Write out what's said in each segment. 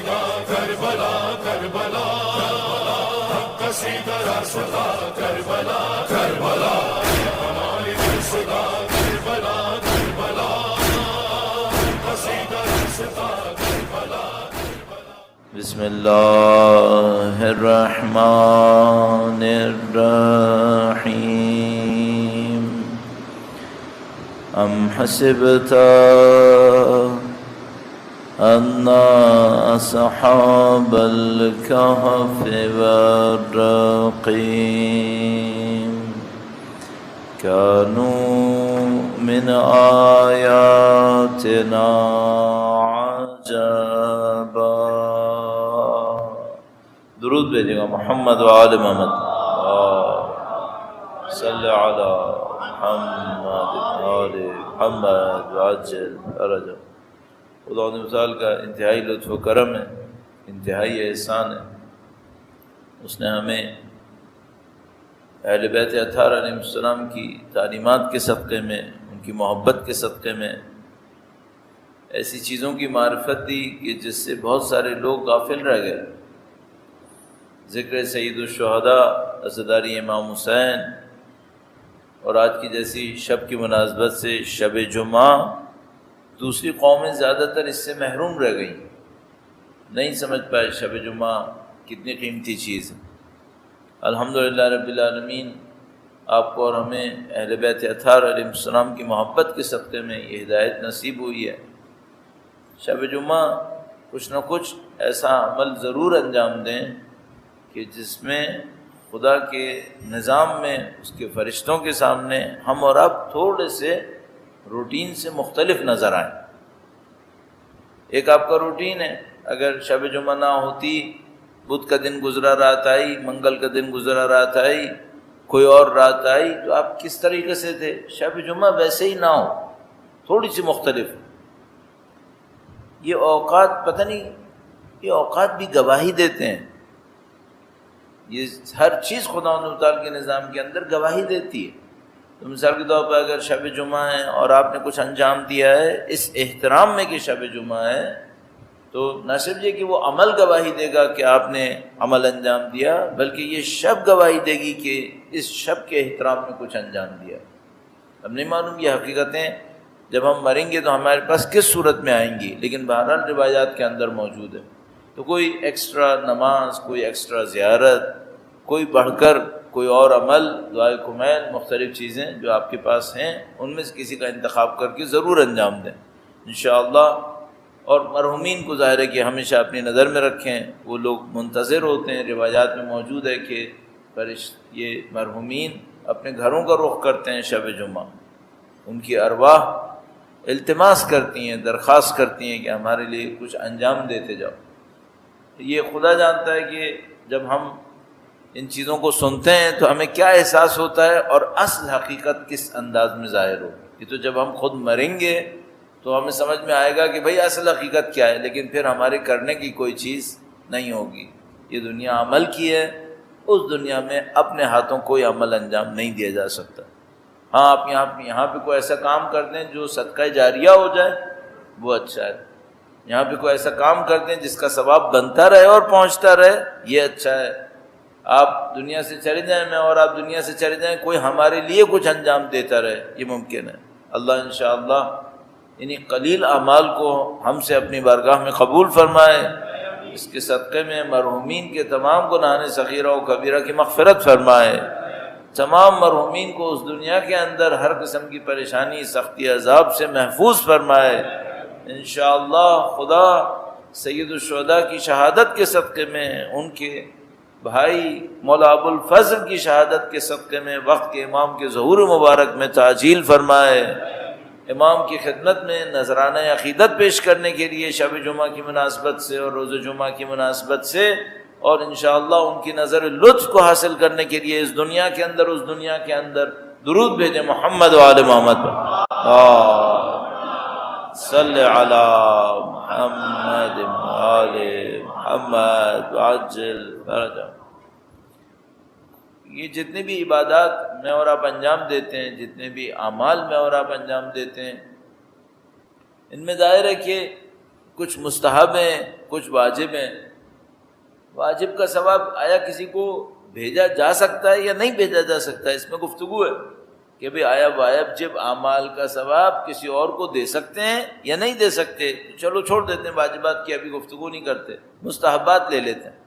رسدا کربلا کربلا قصیدہ رسدا کربلا کربلا ہماری رسدا کربلا کربلا قصیدہ رسدا کربلا. بسم اللہ الرحمن الرحیم. ام حسبت ان اصحاب الكهف والرقیم كانوا من آیاتنا عجبا. درود بھیجے گا محمد و آل محمد. صلی علی محمد و آل محمد وعجل فرجہ. خدا نے مثال کا انتہائی لطف و کرم ہے، انتہائی احسان ہے. اس نے ہمیں اہل بیت اطہار علیہ السلام کی تعلیمات کے صدقے میں، ان کی محبت کے صدقے میں ایسی چیزوں کی معرفت دی کہ جس سے بہت سارے لوگ غافل رہ گئے. ذکر سید الشہداء عزاداری امام حسین اور آج کی جیسی شب کی مناسبت سے شب جمعہ، دوسری قومیں زیادہ تر اس سے محروم رہ گئیں، نہیں سمجھ پائے شب جمعہ کتنی قیمتی چیز ہے. الحمدللہ رب العالمین آپ کو اور ہمیں اہل بیت اطہار علیہ السلام کی محبت کے صدقے میں یہ ہدایت نصیب ہوئی ہے. شب جمعہ کچھ نہ کچھ ایسا عمل ضرور انجام دیں کہ جس میں خدا کے نظام میں، اس کے فرشتوں کے سامنے ہم اور آپ تھوڑے سے روٹین سے مختلف نظر آئیں. ایک آپ کا روٹین ہے، اگر شب جمعہ نہ ہوتی، بدھ کا دن گزرا رات آئی، منگل کا دن گزرا رات آئی، کوئی اور رات آئی، تو آپ کس طریقے سے تھے؟ شب جمعہ ویسے ہی نہ ہو، تھوڑی سی مختلف. یہ اوقات پتہ نہیں، یہ اوقات بھی گواہی دیتے ہیں. یہ ہر چیز خدا تعالیٰ کے نظام کے اندر گواہی دیتی ہے. تو مثال کے طور پر اگر شب جمعہ ہے اور آپ نے کچھ انجام دیا ہے اس احترام میں کہ شب جمعہ ہے، تو نہ صرف یہ کہ وہ عمل گواہی دے گا کہ آپ نے عمل انجام دیا، بلکہ یہ شب گواہی دے گی کہ اس شب کے احترام میں کچھ انجام دیا. اب نہیں معلوم یہ حقیقتیں جب ہم مریں گے تو ہمارے پاس کس صورت میں آئیں گی، لیکن بہرحال روایات کے اندر موجود ہے. تو کوئی ایکسٹرا نماز، کوئی ایکسٹرا زیارت، کوئی بڑھ کر کوئی اور عمل، دعائے کمیل، مختلف چیزیں جو آپ کے پاس ہیں ان میں سے کسی کا انتخاب کر کے ضرور انجام دیں انشاءاللہ. اور مرحومین کو ظاہر ہے کہ ہمیشہ اپنی نظر میں رکھیں. وہ لوگ منتظر ہوتے ہیں، روایات میں موجود ہے کہ یہ مرحومین اپنے گھروں کا رخ کرتے ہیں شب جمعہ. ان کی ارواح التماس کرتی ہیں، درخواست کرتی ہیں کہ ہمارے لیے کچھ انجام دیتے جاؤ. یہ خدا جانتا ہے کہ جب ہم ان چیزوں کو سنتے ہیں تو ہمیں کیا احساس ہوتا ہے اور اصل حقیقت کس انداز میں ظاہر ہو. یہ تو جب ہم خود مریں گے تو ہمیں سمجھ میں آئے گا کہ بھئی اصل حقیقت کیا ہے، لیکن پھر ہمارے کرنے کی کوئی چیز نہیں ہوگی. یہ دنیا عمل کی ہے، اس دنیا میں اپنے ہاتھوں کوئی عمل انجام نہیں دیا جا سکتا. ہاں آپ یہاں پہ کوئی ایسا کام کر دیں جو صدقہ جاریہ ہو جائے، وہ اچھا ہے. یہاں پہ کوئی ایسا کام کر دیں جس کا ثواب بنتا رہے اور پہنچتا رہے، یہ اچھا ہے. آپ دنیا سے چلے جائیں، میں اور آپ دنیا سے چلے جائیں، کوئی ہمارے لیے کچھ انجام دیتا رہے، یہ ممکن ہے. اللہ انشاءاللہ انہی قلیل اعمال کو ہم سے اپنی بارگاہ میں قبول فرمائے. اس کے صدقے میں مرحومین کے تمام گناہ صغیرہ و کبیرہ کی مغفرت فرمائے. تمام مرحومین کو اس دنیا کے اندر ہر قسم کی پریشانی، سختی، عذاب سے محفوظ فرمائے. انشاءاللہ خدا سید الشہداء کی شہادت کے صدقے میں، ان کے بھائی مولا ابو الفضل کی شہادت کے صدقے میں وقت کے امام کے ظہور مبارک میں تعجیل فرمائے. امام کی خدمت میں نذرانہ عقیدت پیش کرنے کے لیے شب جمعہ کی مناسبت سے اور روز جمعہ کی مناسبت سے، اور انشاءاللہ ان کی نظر لطف کو حاصل کرنے کے لیے اس دنیا کے اندر اس دنیا کے اندر درود بھیجیں محمد و آل محمد پر. صلی علی محمد و آل محمد وعجل فرجہ. یہ جتنے بھی عبادات میں اور آپ انجام دیتے ہیں، جتنے بھی اعمال میں اور آپ انجام دیتے ہیں، ان میں ظاہر ہے کہ کچھ مستحب ہیں، کچھ واجب ہیں۔ واجب کا ثواب آیا کسی کو بھیجا جا سکتا ہے یا نہیں بھیجا جا سکتا ہے، اس میں گفتگو ہے کہ بھئی آیا واجب اعمال کا ثواب کسی اور کو دے سکتے ہیں یا نہیں دے سکتے۔ چلو چھوڑ دیتے ہیں، واجبات کی ابھی گفتگو نہیں کرتے، مستحبات لے لیتے ہیں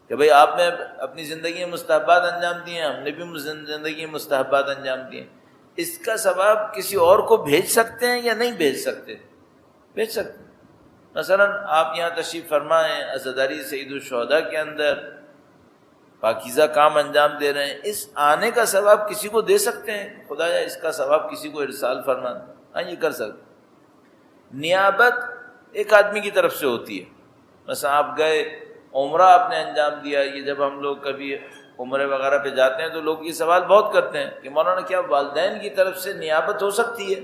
کہ بھئی آپ نے اپنی زندگی میں مستحبات انجام دیے ہیں، ہم نے بھی زندگی میں مستحبات انجام دیے، اس کا ثواب کسی اور کو بھیج سکتے ہیں یا نہیں بھیج سکتے؟ بھیج سکتے ہیں۔ مثلا آپ یہاں تشریف فرما ہیں، عزاداری سید الشہداء کے اندر پاکیزہ کام انجام دے رہے ہیں، اس آنے کا ثواب کسی کو دے سکتے ہیں، خدایا اس کا ثواب کسی کو ارسال فرما، ہاں یہ کر سکتے۔ نیابت ایک آدمی کی طرف سے ہوتی ہے، مثلا آپ گئے عمرہ آپ نے انجام دیا، یہ جب ہم لوگ کبھی عمرے وغیرہ پہ جاتے ہیں تو لوگ یہ سوال بہت کرتے ہیں کہ مولانا کیا والدین کی طرف سے نیابت ہو سکتی ہے؟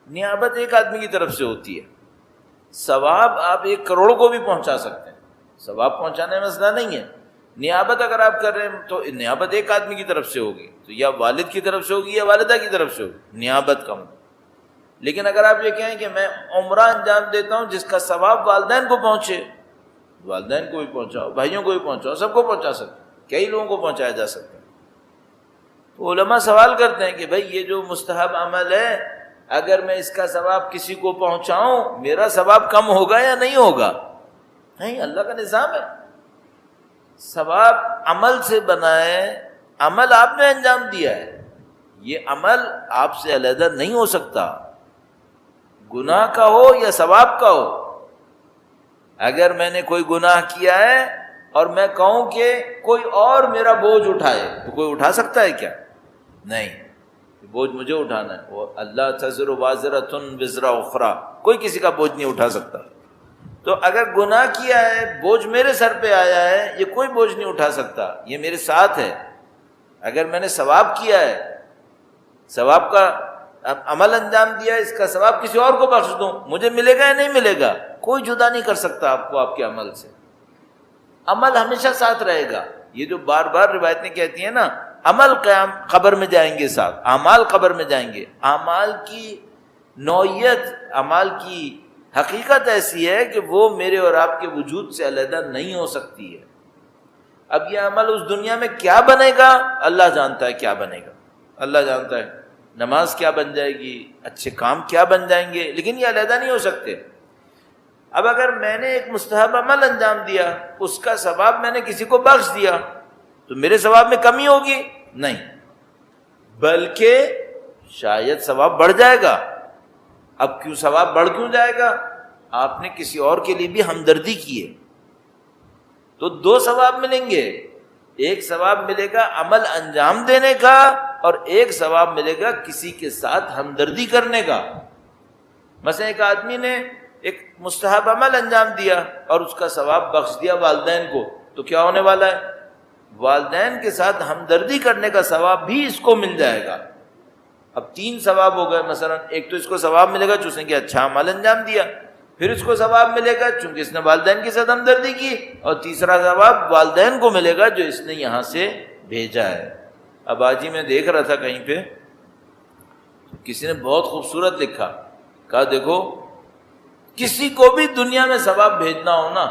نیابت ایک آدمی کی طرف سے ہوتی ہے، ثواب آپ 1 کروڑ کو بھی پہنچا سکتے ہیں، ثواب پہنچانے میں مسئلہ نہیں ہے۔ نیابت اگر آپ کر رہے ہیں تو نیابت ایک آدمی کی طرف سے ہوگی، تو یا والد کی طرف سے ہوگی یا والدہ کی طرف سے ہوگی، نیابت کم۔ لیکن اگر آپ یہ کہیں کہ میں عمرہ انجام دیتا ہوں جس کا ثواب والدین کو پہنچے، والدین کو بھی پہنچاؤ، بھائیوں کو بھی پہنچاؤ، سب کو پہنچا سکتے ہیں، کئی لوگوں کو پہنچایا جا سکتا ہے۔ تو علماء سوال کرتے ہیں کہ بھئی یہ جو مستحب عمل ہے اگر میں اس کا ثواب کسی کو پہنچاؤں میرا ثواب کم ہوگا یا نہیں ہوگا؟ نہیں، اللہ کا نظام ہے، ثواب عمل سے بنا ہے، عمل آپ نے انجام دیا ہے، یہ عمل آپ سے علیحدہ نہیں ہو سکتا، گناہ کا ہو یا ثواب کا ہو۔ اگر میں نے کوئی گناہ کیا ہے اور میں کہوں کہ کوئی اور میرا بوجھ اٹھائے تو کوئی اٹھا سکتا ہے کیا؟ نہیں، بوجھ مجھے اٹھانا ہے، وہ اللہ تزر وازرۃ وزر اخری، کوئی کسی کا بوجھ نہیں اٹھا سکتا۔ تو اگر گناہ کیا ہے، بوجھ میرے سر پہ آیا ہے، یہ کوئی بوجھ نہیں اٹھا سکتا، یہ میرے ساتھ ہے۔ اگر میں نے ثواب کیا ہے، ثواب کا عمل انجام دیا، اس کا ثواب کسی اور کو بخش دوں، مجھے ملے گا یا نہیں ملے گا؟ کوئی جدا نہیں کر سکتا آپ کو آپ کے عمل سے، عمل ہمیشہ ساتھ رہے گا۔ یہ جو بار بار روایتیں کہتی ہیں نا، عمل قیام قبر میں جائیں گے ساتھ، اعمال قبر میں جائیں گے۔ اعمال کی نوعیت، اعمال کی حقیقت ایسی ہے کہ وہ میرے اور آپ کے وجود سے علیحدہ نہیں ہو سکتی ہے۔ اب یہ عمل اس دنیا میں کیا بنے گا اللہ جانتا ہے، کیا بنے گا اللہ جانتا ہے، نماز کیا بن جائے گی، اچھے کام کیا بن جائیں گے، لیکن یہ علیحدہ نہیں ہو سکتے۔ اب اگر میں نے ایک مستحب عمل انجام دیا، اس کا ثواب میں نے کسی کو بخش دیا تو میرے ثواب میں کمی ہوگی؟ نہیں، بلکہ شاید ثواب بڑھ جائے گا۔ اب کیوں ثواب بڑھ کیوں جائے گا؟ آپ نے کسی اور کے لیے بھی ہمدردی کی ہے تو 2 ثواب ملیں گے، ایک ثواب ملے گا عمل انجام دینے کا اور ایک ثواب ملے گا کسی کے ساتھ ہمدردی کرنے کا۔ مثلا ایک آدمی نے ایک مستحب عمل انجام دیا اور اس کا ثواب بخش دیا والدین کو، تو کیا ہونے والا ہے؟ والدین کے ساتھ ہمدردی کرنے کا ثواب بھی اس کو مل جائے گا۔ اب 3 ثواب ہو گئے، مثلا ایک تو اس کو ثواب ملے گا چونکہ اس نے اچھا عمل انجام دیا، پھر اس کو ثواب ملے گا چونکہ اس نے والدین کے ساتھ ہمدردی کی، اور تیسرا ثواب والدین کو ملے گا جو اس نے یہاں سے بھیجا ہے۔ اب آج ہی میں دیکھ رہا تھا کہیں پہ کسی نے بہت خوبصورت لکھا، کہا دیکھو کسی کو بھی دنیا میں ثواب بھیجنا ہو نا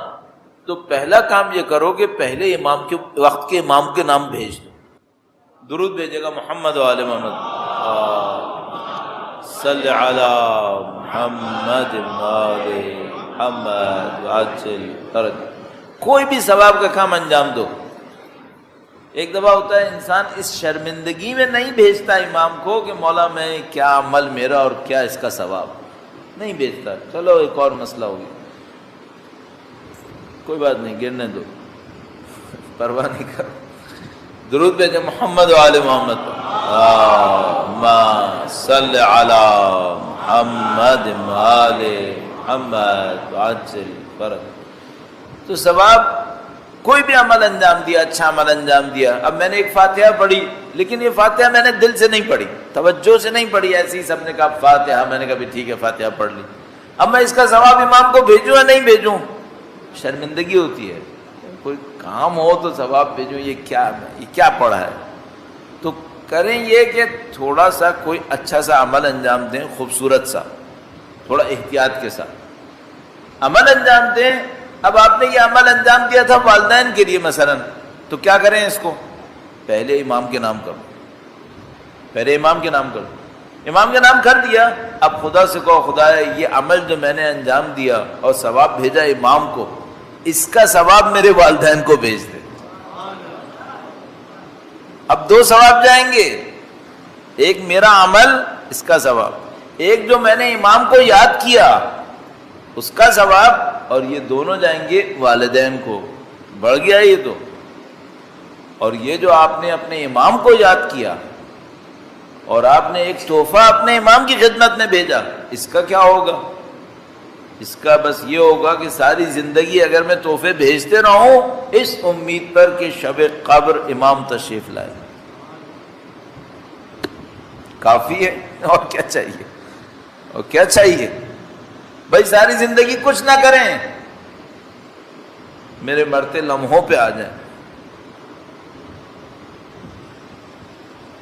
تو پہلا کام یہ کرو کہ پہلے امام کے وقت کے امام کے نام بھیج دو، درود بھیجے گا محمد و آل محمد، صلی علی محمد و آل محمد وعجل فرج، کوئی بھی ثواب کا کام انجام دو۔ ایک دفعہ ہوتا ہے انسان اس شرمندگی میں نہیں بھیجتا امام کو کہ مولا میں کیا عمل میرا اور کیا اس کا ثواب، نہیں بھیجتا، چلو ایک اور مسئلہ ہوگی، کوئی بات نہیں، گرنے دو، پرواہ نہیں کرو، درود بھیجے محمد و آل محمد، اللہم صلی علی محمد و آل محمد وعجل فرج۔ تو ثواب کوئی بھی عمل انجام دیا، اچھا عمل انجام دیا، اب میں نے ایک فاتحہ پڑھی لیکن یہ فاتحہ میں نے دل سے نہیں پڑھی، توجہ سے نہیں پڑھی، ایسے ہی سب نے کہا فاتحہ، میں نے کہا بھی ٹھیک ہے فاتحہ پڑھ لی، اب میں اس کا ثواب امام کو بھیجوں یا نہیں بھیجوں؟ شرمندگی ہوتی ہے، کوئی کام ہو تو ثواب بھیجوں، یہ کیا پڑھا ہے؟ تو کریں یہ کہ تھوڑا سا کوئی اچھا سا عمل انجام دیں، خوبصورت سا، تھوڑا احتیاط کے ساتھ، عمل انجام دیں. اب آپ نے یہ عمل انجام دیا تھا والدین کے لیے مثلا، تو کیا کریں اس کو؟ پہلے امام کے نام کرو، پہلے امام کے نام کرو. امام کے نام کر دیا، اب خدا سے کہو خدایا یہ عمل جو میں نے انجام دیا اور ثواب بھیجا امام کو، اس کا ثواب میرے والدین کو بھیج دے. اب دو ثواب جائیں گے، ایک میرا عمل اس کا ثواب، ایک جو میں نے امام کو یاد کیا اس کا ثواب، اور یہ دونوں جائیں گے والدین کو. بڑھ گیا یہ تو. اور یہ جو آپ نے اپنے امام کو یاد کیا اور آپ نے ایک تحفہ اپنے امام کی خدمت میں بھیجا، اس کا کیا ہوگا؟ اس کا بس یہ ہوگا کہ ساری زندگی اگر میں تحفے بھیجتے رہوں اس امید پر کہ شب قبر امام تشریف لائے، کافی ہے. اور کیا چاہیے؟ اور کیا چاہیے بھائی؟ ساری زندگی کچھ نہ کریں، میرے مرتے لمحوں پہ آ جائیں.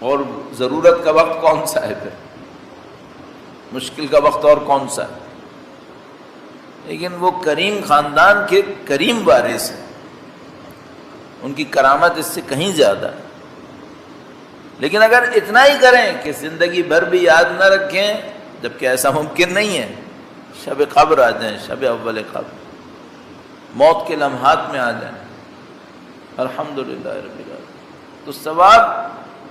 اور ضرورت کا وقت کون سا ہے پھر؟ مشکل کا وقت اور کون سا ہے؟ لیکن وہ کریم خاندان کے کریم وارث ہیں، ان کی کرامت اس سے کہیں زیادہ ہے. لیکن اگر اتنا ہی کریں کہ زندگی بھر بھی یاد نہ رکھیں، جبکہ ایسا ممکن نہیں ہے، شب قبر آ جائیں، شب اول قبر، موت کے لمحات میں آ جائیں، الحمدللہ رب العالمین، تو ثواب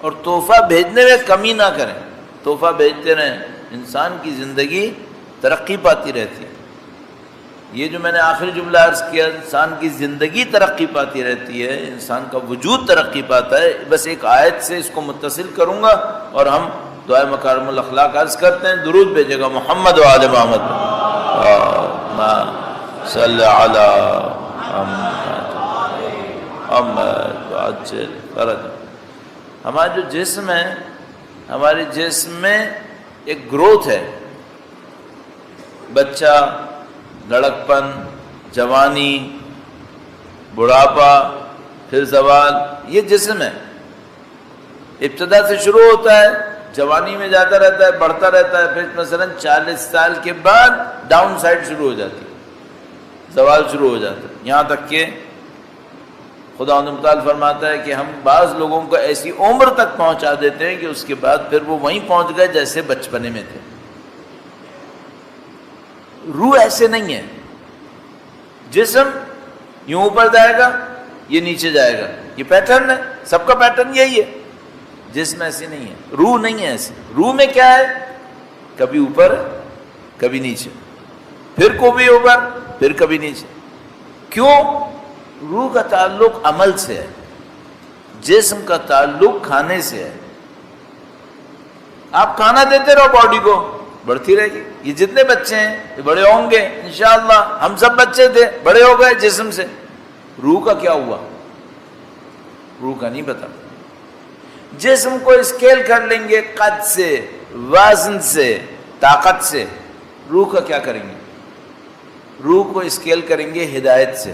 اور تحفہ بھیجنے میں کمی نہ کریں. تحفہ بھیجتے رہیں، انسان کی زندگی ترقی پاتی رہتی ہے. یہ جو میں نے آخری جملہ عرض کیا، انسان کی زندگی ترقی پاتی رہتی ہے، انسان کا وجود ترقی پاتا ہے. بس ایک آیت سے اس کو متصل کروں گا اور ہم دعائے مکارم الاخلاق عرض کرتے ہیں. درود بھیجے گا محمد و آل محمد، صلی علی محمد وعجل فرج. ہمارا جو جسم ہے، ہمارے جسم میں ایک گروتھ ہے، بچہ، لڑکپن، جوانی، بڑھاپا، پھر زوال، یہ جسم ہے. ابتدا سے شروع ہوتا ہے، جوانی میں جاتا رہتا ہے، بڑھتا رہتا ہے، پھر مثلا 40 سال کے بعد ڈاؤن سائڈ شروع ہو جاتی ہے، زوال شروع ہو جاتا ہے. یہاں تک کہ خدا متعال فرماتا ہے کہ ہم بعض لوگوں کو ایسی عمر تک پہنچا دیتے ہیں کہ اس کے بعد پھر وہ وہیں پہنچ گئے جیسے بچپنے میں تھے. روح ایسے نہیں ہے. جسم یوں اوپر جائے گا، یہ نیچے جائے گا، یہ پیٹرن ہے، سب کا پیٹرن یہی ہے. جسم ایسی نہیں ہے، روح نہیں ہے ایسی. روح میں کیا ہے؟ کبھی اوپر کبھی نیچے، پھر کبھی اوپر پھر کبھی نیچے. کیوں؟ روح کا تعلق عمل سے ہے، جسم کا تعلق کھانے سے ہے. آپ کھانا دیتے رہو باڈی کو، بڑھتی رہے گی. یہ جتنے بچے ہیں یہ بڑے ہوں گے انشاءاللہ. ہم سب بچے تھے، بڑے ہو گئے جسم سے. روح کا کیا ہوا؟ روح کا نہیں پتا. جسم کو اسکیل کر لیں گے قد سے، وزن سے، طاقت سے. روح کا کیا کریں گے؟ روح کو اسکیل کریں گے ہدایت سے،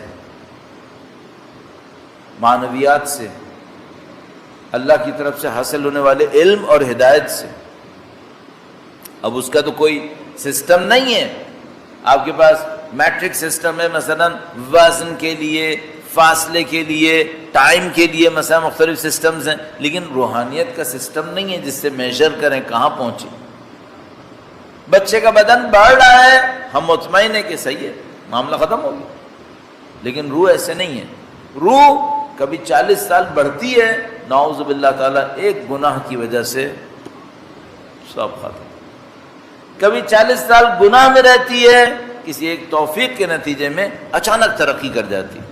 معنویات سے، اللہ کی طرف سے حاصل ہونے والے علم اور ہدایت سے. اب اس کا تو کوئی سسٹم نہیں ہے. آپ کے پاس میٹرک سسٹم ہے، مثلا وزن کے لیے، فاصلے کے لیے، ٹائم کے لیے، مثلا مختلف سسٹمز ہیں، لیکن روحانیت کا سسٹم نہیں ہے جس سے میجر کریں کہاں پہنچے. بچے کا بدن بڑھ رہا ہے، ہم مطمئن ہیں کہ صحیح ہے، معاملہ ختم ہو گیا. لیکن روح ایسے نہیں ہے. روح کبھی 40 سال بڑھتی ہے، نعوذ باللہ تعالی ایک گناہ کی وجہ سے سب ختم. کبھی 40 سال گناہ میں رہتی ہے، کسی ایک توفیق کے نتیجے میں اچانک ترقی کر جاتی ہے.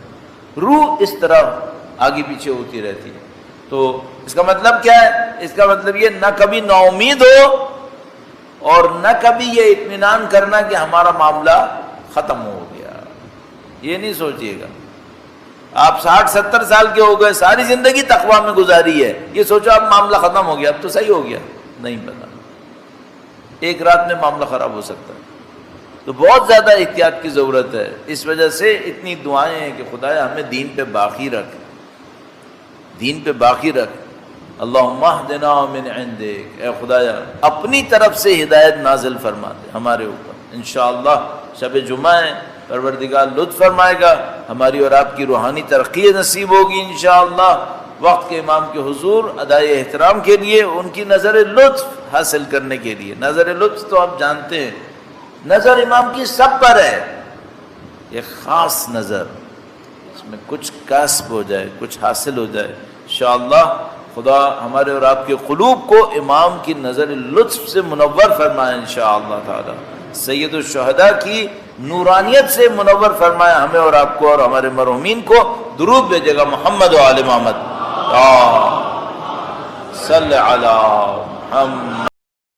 روح اس طرح آگے پیچھے ہوتی رہتی ہے. تو اس کا مطلب کیا ہے؟ اس کا مطلب یہ نہ کبھی نا امید ہو اور نہ کبھی یہ اطمینان کرنا کہ ہمارا معاملہ ختم ہو گیا. یہ نہیں سوچیے گا آپ 60-70 سال کے ہو گئے، ساری زندگی تقویٰ میں گزاری ہے، یہ سوچو اب معاملہ ختم ہو گیا، اب تو صحیح ہو گیا. نہیں پتا، ایک رات میں معاملہ خراب ہو سکتا ہے. تو بہت زیادہ احتیاط کی ضرورت ہے. اس وجہ سے اتنی دعائیں ہیں کہ خدایا ہمیں دین پہ باقی رکھ، دین پہ باقی رکھ. اللہم اہدنا من عندک، اے خدایا اپنی طرف سے ہدایت نازل فرما دے ہمارے اوپر. انشاءاللہ شب جمعہ ہے، پروردگار لطف فرمائے گا، ہماری اور آپ کی روحانی ترقی نصیب ہوگی انشاءاللہ۔ وقت کے امام کے حضور ادائے احترام کے لیے، ان کی نظر لطف حاصل کرنے کے لیے، نظر لطف تو آپ جانتے ہیں نظر امام کی سب پر ہے، ایک خاص نظر، اس میں کچھ کسب ہو جائے، کچھ حاصل ہو جائے انشاءاللہ۔ خدا ہمارے اور آپ کے قلوب کو امام کی نظر لطف سے منور فرمائے انشاءاللہ تعالی، سید الشہداء کی نورانیت سے منور فرمائے ہمیں اور آپ کو اور ہمارے مرحومین کو۔ درود بھیجے گا محمد و آل محمد، صلی علی محمد۔